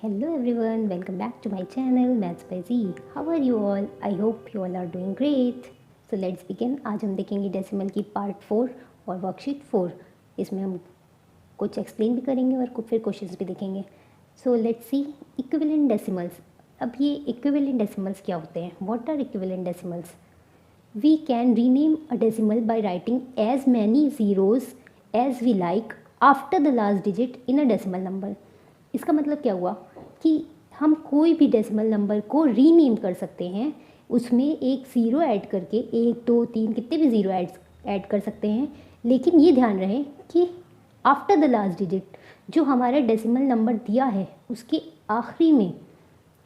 Hello everyone, welcome back to my channel Maths by Z. How are you all? I hope you all are doing great. So let's begin. आज हम देखेंगे decimal की part 4 और worksheet 4. इसमें हम कुछ explain भी करेंगे और फिर क्वेश्चंस भी देखेंगे. So let's see equivalent decimals. अब ये इक्विवेलेंट डेसिमल्स क्या होते हैं? What are equivalent decimals? We can rename a decimal by writing as many zeros as we like after the last digit in a decimal number. इसका मतलब क्या हुआ कि हम कोई भी डेसिमल नंबर को रीनेम कर सकते हैं, उसमें एक ज़ीरो ऐड करके 1 2 3 कितने भी ज़ीरो ऐड कर सकते हैं, लेकिन ये ध्यान रहे कि आफ्टर द लास्ट डिजिट जो हमारा डेसिमल नंबर दिया है उसके आखिरी में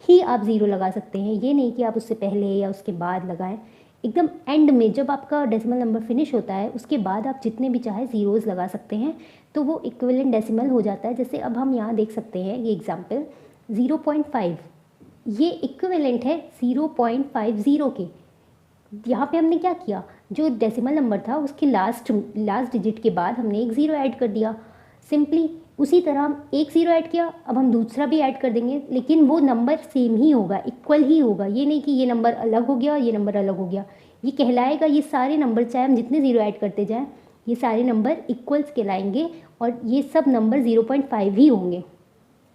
ही आप ज़ीरो लगा सकते हैं. ये नहीं कि आप उससे पहले या उसके बाद लगाएं. एकदम एंड में जब आपका डेसिमल नंबर फिनिश होता है उसके बाद आप जितने भी चाहे ज़ीरोज़ लगा सकते हैं, तो वो इक्विवेलेंट डेसिमल हो जाता है. जैसे अब हम यहाँ देख सकते हैं ये एग्जांपल 0.5, ये इक्विवेलेंट है 0.50 के. यहाँ पे हमने क्या किया, जो डेसिमल नंबर था उसके लास्ट डिजिट के बाद हमने एक ज़ीरो ऐड कर दिया. सिंपली उसी तरह हम एक ज़ीरो ऐड किया, अब हम दूसरा भी ऐड कर देंगे, लेकिन वो नंबर सेम ही होगा, इक्वल ही होगा. ये नहीं कि ये नंबर अलग हो गया, ये नंबर अलग हो गया. ये कहलाएगा, ये सारे नंबर चाहे हम जितने ज़ीरो ऐड करते जाएं, ये सारे नंबर इक्वल्स कहलाएंगे और ये सब नंबर 0.5 ही होंगे.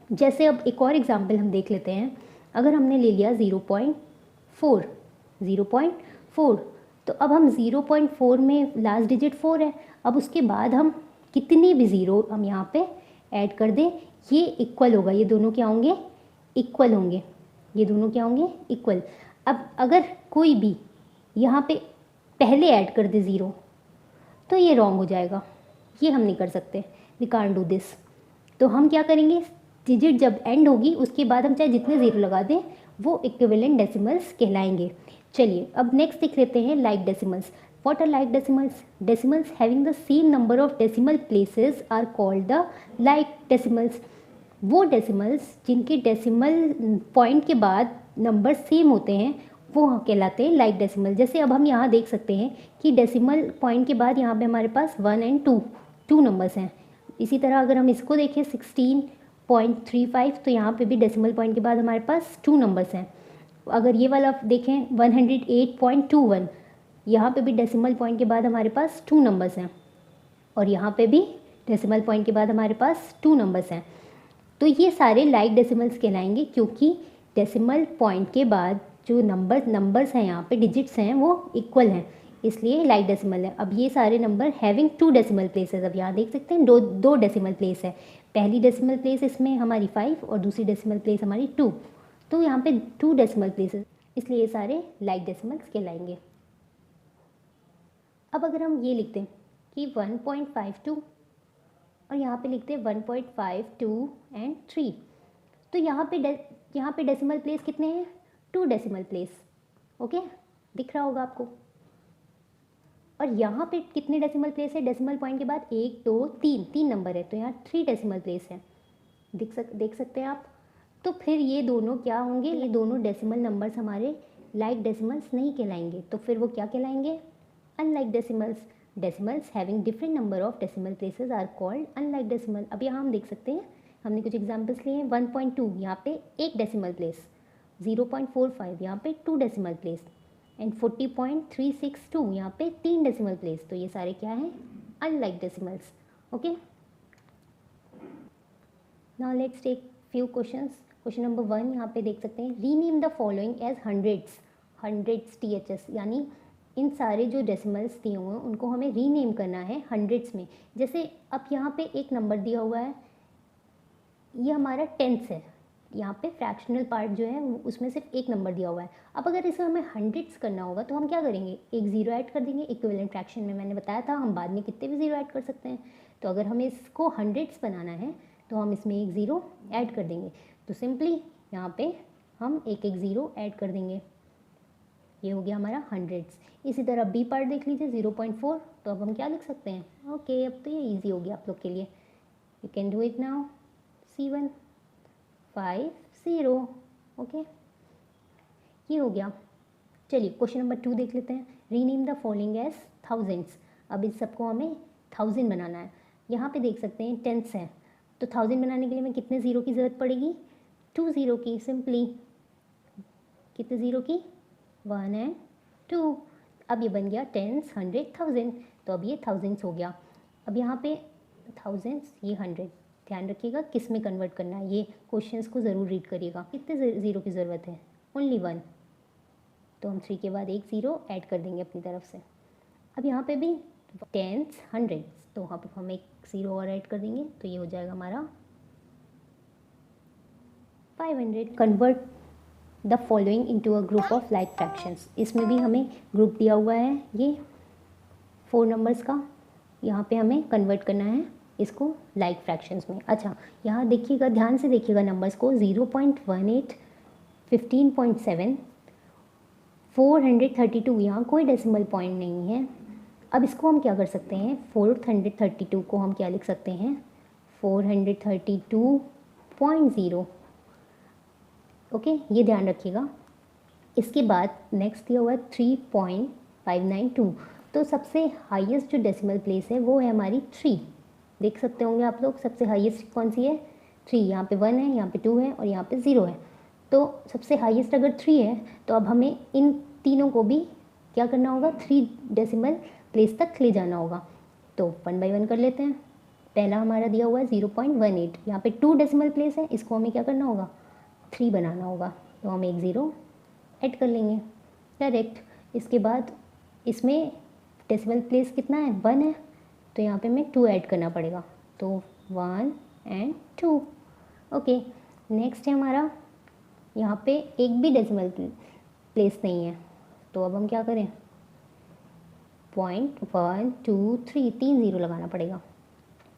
जैसे अब एक और एग्जाम्पल हम देख लेते हैं. अगर हमने ले लिया 0.4, तो अब हम 0.4 में लास्ट डिजिट 4 है. अब उसके बाद हम कितने भी ज़ीरो हम यहाँ पे ऐड कर दें, ये इक्वल होगा. ये दोनों क्या होंगे? इक्वल होंगे. ये दोनों क्या होंगे? इक्वल. अब अगर कोई भी यहाँ पे पहले ऐड कर दे ज़ीरो तो ये रॉन्ग हो जाएगा. ये हम नहीं कर सकते. We can't do this. तो हम क्या करेंगे, डिजिट जब एंड होगी उसके बाद हम चाहे जितने ज़ीरो लगा दें वो इक्विवेलेंट डेसिमल्स कहलाएंगे. चलिए अब नेक्स्ट देख लेते हैं like decimals. What are like decimals? Decimals having the same number of decimal places are called the like decimals. वो डेसिमल्स जिनके डेसिमल पॉइंट के बाद नंबर सेम होते हैं वो कहलाते हैं लाइक डेसिमल. जैसे अब हम यहाँ देख सकते हैं कि डेसिमल पॉइंट के बाद यहाँ पे हमारे पास 1 और 2 नंबर्स हैं. इसी तरह अगर हम इसको देखें 16.35, तो यहाँ पे भी डेसिमल पॉइंट के बाद हमारे पास 2 नंबर्स हैं. अगर ये वाला देखें 108.21, यहाँ पे भी डेसिमल पॉइंट के बाद हमारे पास 2 नंबर्स हैं और यहाँ पे भी डेसिमल पॉइंट के बाद हमारे पास 2 नंबर्स हैं. तो ये सारे लाइक डेसिमल्स कहलाएंगे क्योंकि डेसिमल पॉइंट के बाद जो नंबर्स हैं यहाँ पे डिजिट्स हैं वो इक्वल हैं, इसलिए लाइक डेसिमल है. अब ये सारे नंबर हैविंग 2 डेसिमल प्लेसेस. अब यहाँ देख सकते हैं दो डेसिमल प्लेस है. पहली डेसिमल प्लेस इसमें हमारी 5 और दूसरी डेसिमल प्लेस हमारी 2. तो यहाँ पे 2 डेसिमल प्लेसेस, इसलिए ये सारे लाइक डेसिमल्स कहलाएंगे. अब अगर हम ये लिखते हैं कि 1.52 और यहाँ पे लिखते हैं 1.52 एंड 3, तो यहाँ पे डेसिमल प्लेस कितने हैं? 2 डेसिमल प्लेस. ओके, दिख रहा होगा आपको. और यहाँ पे कितने डेसिमल प्लेस है? डेसिमल पॉइंट के बाद 1 2 3 नंबर है, तो यहाँ 3 डेसिमल प्लेस है. देख सकते हैं आप. तो फिर ये दोनों क्या होंगे? ये दोनों डेसिमल नंबर्स हमारे लाइक डेसिमल्स नहीं कहलाएंगे. तो फिर वो क्या कहलाएंगे? Unlike decimals. Decimals having different number of decimal places are called unlike decimal. अब यहाँ हम देख सकते हैं, हमने कुछ एग्जाम्पल्स लिए हैं. 1.2 यहाँ पे एक डेसिमल प्लेस, 0.45 यहाँ पे 2 डेसिमल प्लेस एंड 40.362 यहाँ पे 3 डेसिमल प्लेस. तो ये सारे क्या हैं? Unlike decimals. Okay, now let's take few questions. Question number 1 यहाँ पे देख सकते हैं. Rename the following as hundreds THS, यानी इन सारे जो डेसिमल्स दिए हुए हैं उनको हमें रीनेम करना है हंड्रेड्स में. जैसे अब यहाँ पे एक नंबर दिया हुआ है, ये हमारा टेंस है. यहाँ पे फ्रैक्शनल पार्ट जो है उसमें सिर्फ एक नंबर दिया हुआ है. अब अगर इसे हमें हंड्रेड्स करना होगा तो हम क्या करेंगे? एक ज़ीरो ऐड कर देंगे. इक्विवेलेंट फ्रैक्शन में मैंने बताया था हम बाद में कितने भी ज़ीरो ऐड कर सकते हैं. तो अगर हमें इसको हंड्रेड्स बनाना है तो हम इसमें एक ज़ीरो ऐड कर देंगे. तो सिंपली यहाँ पे हम एक ज़ीरो ऐड कर देंगे. ये हो गया हमारा हंड्रेड्स. इसी तरह बी पार्ट देख लीजिए 0.4. तो अब हम क्या लिख सकते हैं? ओके, अब तो ये इजी हो गया आप लोग के लिए. You can do it now. C150. Okay, ये हो गया. चलिए क्वेश्चन नंबर 2 देख लेते हैं. Rename the following as thousands. अब इस सबको हमें 1000 बनाना है. यहाँ पे देख सकते हैं टेंस है, तो 1000 बनाने के लिए हमें कितने ज़ीरो की ज़रूरत पड़ेगी? 2 ज़ीरो की, सिंपली कितने ज़ीरो की, 1 एंड 2। अब ये बन गया टेंस, हंड्रेड, थाउजेंड, तो अब ये थाउजेंड्स हो गया। अब यहाँ पे थाउजेंड्स, ये हंड्रेड, ध्यान रखिएगा किस में कन्वर्ट करना है, ये क्वेश्चंस को ज़रूर रीड करिएगा। कितने ज़ीरो की ज़रूरत है, ओनली 1, तो हम 3 के बाद एक ज़ीरो ऐड कर देंगे अपनी तरफ से। अब यहाँ पे भी टेंस, हंड्रेड्स, तो वहाँ पर हम एक ज़ीरो और ऐड कर देंगे, तो ये हो जाएगा हमारा 500। Convert the following into a group of like fractions, इसमें भी हमें ग्रुप दिया हुआ है ये 4 नंबर्स का, यहाँ पे हमें कन्वर्ट करना है इसको लाइक फ्रैक्शंस में। अच्छा, यहाँ देखिएगा, ध्यान से देखिएगा नंबर्स को, 0.18, 15.7, 432, यहाँ कोई डेसिमल पॉइंट नहीं है। अब इसको हम क्या कर सकते हैं, 432 को हम क्या लिख सकते हैं, 432.0। ओके, ये ध्यान रखिएगा। इसके बाद नेक्स्ट दिया हुआ है 3.592, तो सबसे हाईएस्ट जो डेसिमल प्लेस है वो है हमारी 3। देख सकते होंगे आप लोग, सबसे हाईएस्ट कौन सी है, 3। यहाँ पे 1 है, यहाँ पे 2 है और यहाँ पे 0 है, तो सबसे हाईएस्ट अगर 3 है तो अब हमें इन तीनों को भी क्या करना होगा, 3 डेसिमल प्लेस तक ले जाना होगा। तो 1 बाई 1 कर लेते हैं। पहला हमारा दिया हुआ है 0.18, यहाँ पे 2 डेसिमल प्लेस है, इसको हमें क्या करना होगा, 3 बनाना होगा, तो हम एक ज़ीरो ऐड कर लेंगे डायरेक्ट। इसके बाद इसमें डेसिमल प्लेस कितना है, 1 है, तो यहाँ पे हमें 2 ऐड करना पड़ेगा, तो 1 एंड 2। ओके, नेक्स्ट है हमारा, यहाँ पे एक भी डेसिमल प्लेस नहीं है, तो अब हम क्या करें, 0.123, 3 ज़ीरो लगाना पड़ेगा।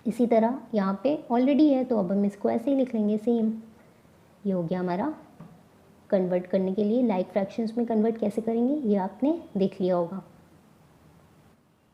इसी तरह यहाँ पे ऑलरेडी है, तो अब हम इसको ऐसे ही लिख लेंगे सेम। ये हो गया हमारा कन्वर्ट करने के लिए, लाइक फ्रैक्शंस में कन्वर्ट कैसे करेंगे ये आपने देख लिया होगा।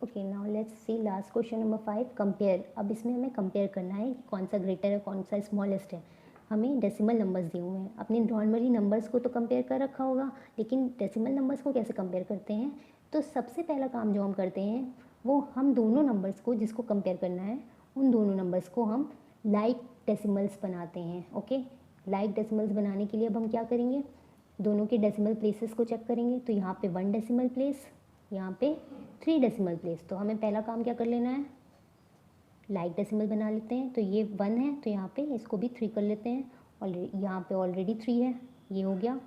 Okay, now let's see last question number 5, compare. अब इसमें हमें कंपेयर करना है कि कौन सा ग्रेटर है, कौन सा स्मॉलेस्ट है। हमें डेसिमल नंबर्स दिए हुए हैं, अपने नॉर्मली नंबर्स को तो कंपेयर कर रखा होगा, लेकिन डेसिमल नंबर्स को कैसे कंपेयर करते हैं, तो सबसे पहला काम जो हम करते हैं वो हम दोनों नंबर्स को जिसको कंपेयर करना है उन दोनों नंबर्स को हम लाइक डेसिमल्स बनाते हैं। ओके, लाइक डेसिमल्स बनाने के लिए अब हम क्या करेंगे, दोनों के डेसिमल प्लेसेस को चेक करेंगे। तो यहाँ पे 1 डेसिमल प्लेस, यहाँ पे 3 डेसिमल प्लेस, तो हमें पहला काम क्या कर लेना है, लाइक डेसिमल बना लेते हैं। तो ये 1 है, तो यहाँ पे इसको भी 3 कर लेते हैं, ऑलरेडी यहाँ पे ऑलरेडी 3 है, ये हो गया।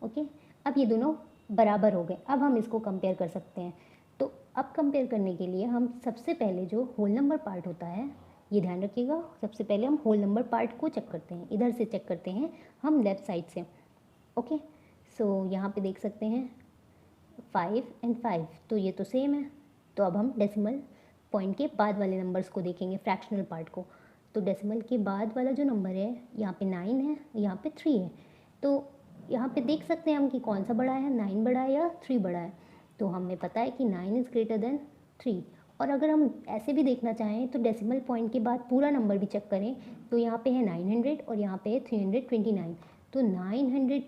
ओके, अब ये दोनों बराबर हो गए, अब हम इसको कंपेयर कर सकते हैं। तो अब कंपेयर करने के लिए हम सबसे पहले जो होल नंबर पार्ट होता है, ये ध्यान रखिएगा, सबसे पहले हम होल नंबर पार्ट को चेक करते हैं, इधर से चेक करते हैं हम लेफ़्ट साइड से। ओके, सो यहाँ पे देख सकते हैं 5 एंड 5, तो ये तो सेम है। तो अब हम डेसिमल पॉइंट के बाद वाले नंबर्स को देखेंगे, फ्रैक्शनल पार्ट को। तो डेसिमल के बाद वाला जो नंबर है, यहाँ पे 9 है, यहाँ पे 3 है, तो यहाँ पे देख सकते हैं हम कि कौन सा बड़ा है, 9 बड़ा है या 3 बड़ा है। तो हमें पता है कि 9 इज़ ग्रेटर देन 3। और अगर हम ऐसे भी देखना चाहें तो डेसिमल पॉइंट के बाद पूरा नंबर भी चेक करें, तो यहाँ पे है 900 और यहाँ पे है 329, तो 900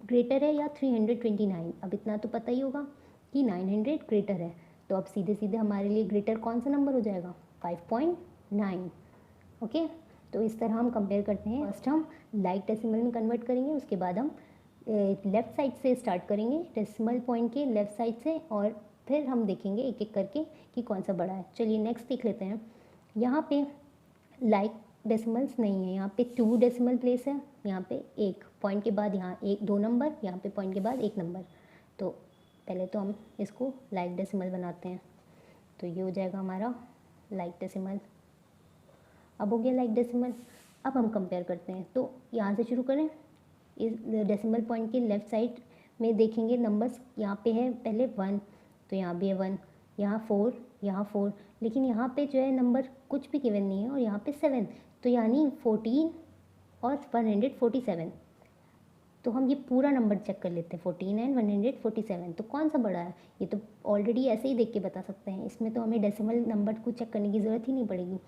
ग्रेटर है या 329। अब इतना तो पता ही होगा कि 900 ग्रेटर है, तो अब सीधे सीधे हमारे लिए ग्रेटर कौन सा नंबर हो जाएगा, 5.9। ओके, तो इस तरह हम कंपेयर करते हैं। फर्स्ट हम लाइक डेसिमल में कन्वर्ट करेंगे, उसके बाद हम लेफ़्ट साइड से स्टार्ट करेंगे, डेसिमल पॉइंट के लेफ़्ट साइड से, और फिर हम देखेंगे एक एक करके कि कौन सा बड़ा है। चलिए नेक्स्ट देख लेते हैं। यहाँ पे लाइक डेसिमल्स नहीं है, यहाँ पे 2 डेसिमल प्लेस है, यहाँ पे एक पॉइंट के बाद यहाँ एक 2 नंबर, यहाँ पे पॉइंट के बाद 1 नंबर। तो पहले तो हम इसको लाइक डेसिमल बनाते हैं, तो ये हो जाएगा हमारा लाइक डेसिमल। अब हो गया लाइक डेसिमल। अब हम कंपेयर करते हैं, तो यहाँ से शुरू करें। इस डेसिमल पॉइंट के लेफ़्ट साइड में देखेंगे नंबर्स, यहाँ पे है पहले 1, तो यहाँ भी है 1, यहाँ 4, यहाँ 4, लेकिन यहाँ पे जो है नंबर कुछ भी गिवन नहीं है, और यहाँ पे 7, तो यानी 14 और 147। तो हम ये पूरा नंबर चेक कर लेते हैं, 14 एंड 147, तो कौन सा बड़ा है, ये तो ऑलरेडी ऐसे ही देख के बता सकते हैं, इसमें तो हमें डेसिमल नंबर को चेक करने की ज़रूरत ही नहीं पड़ेगी,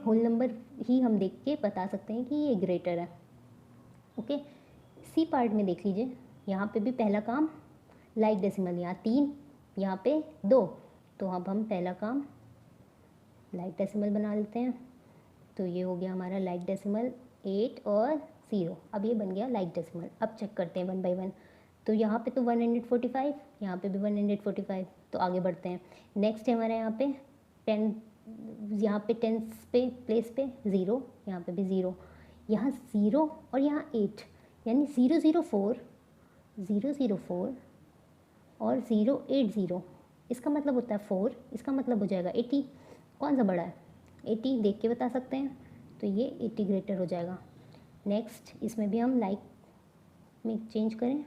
होल नंबर ही हम देख के बता सकते हैं कि ये ग्रेटर है। ओके, सी पार्ट में देख लीजिए, यहाँ पे भी पहला काम लाइक डेसिमल, यहाँ 3, यहाँ पे 2, तो अब हम पहला काम लाइक डेसिमल बना लेते हैं। तो ये हो गया हमारा लाइक डेसिमल 8 और 0। अब ये बन गया लाइक डेसिमल। अब चेक करते हैं वन बाय वन। तो यहाँ पे तो 145, यहाँ पे भी 145, तो आगे बढ़ते हैं। नेक्स्ट है हमारे यहाँ पे 10, यहाँ पे टेंस पे प्लेस पे 0, यहाँ पे भी 0, यहाँ 0 और यहाँ 8, यानी 004, 004 और 080। इसका मतलब होता है 4, इसका मतलब हो जाएगा 80। कौन सा बड़ा है? 80 देख के बता सकते हैं, तो ये 80 ग्रेटर हो जाएगा। नेक्स्ट इसमें भी हम लाइक में चेंज करें,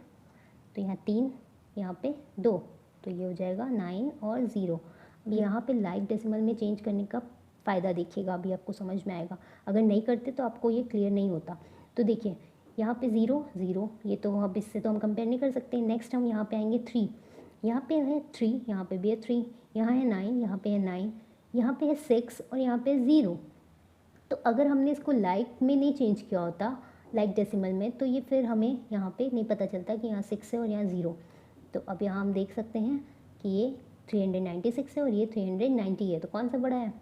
तो यहाँ 3, यहाँ पे 2, तो ये हो जाएगा 9 और 0। अब यहाँ पे लाइक डेसिमल में चेंज करने का फ़ायदा देखिएगा, अभी आपको समझ में आएगा। अगर नहीं करते तो आपको ये क्लियर नहीं होता। तो देखिए यहाँ पे 0 0, ये तो अब इससे तो हम कंपेयर नहीं कर सकते। नेक्स्ट हम यहाँ पे आएंगे 3, यहाँ पे है 3, यहाँ पे भी है 3, यहाँ है 9, यहाँ पे है 9, यहाँ पे है 6 और यहाँ पे 0। तो अगर हमने इसको लाइक में नहीं चेंज किया होता, लाइक डेसिमल में, तो ये फिर हमें यहाँ पे नहीं पता चलता कि यहाँ 6 है और यहाँ 0। तो अब यहाँ हम देख सकते हैं कि ये 396 है और ये 390 है, तो कौन सा बड़ा है?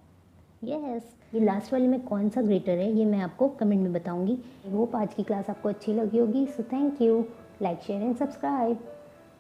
यस। ये लास्ट वाले में कौन सा ग्रेटर है, ये मैं आपको कमेंट में बताऊँगी। आई होप आज की क्लास आपको अच्छी लगी होगी। So thank you, like share and subscribe.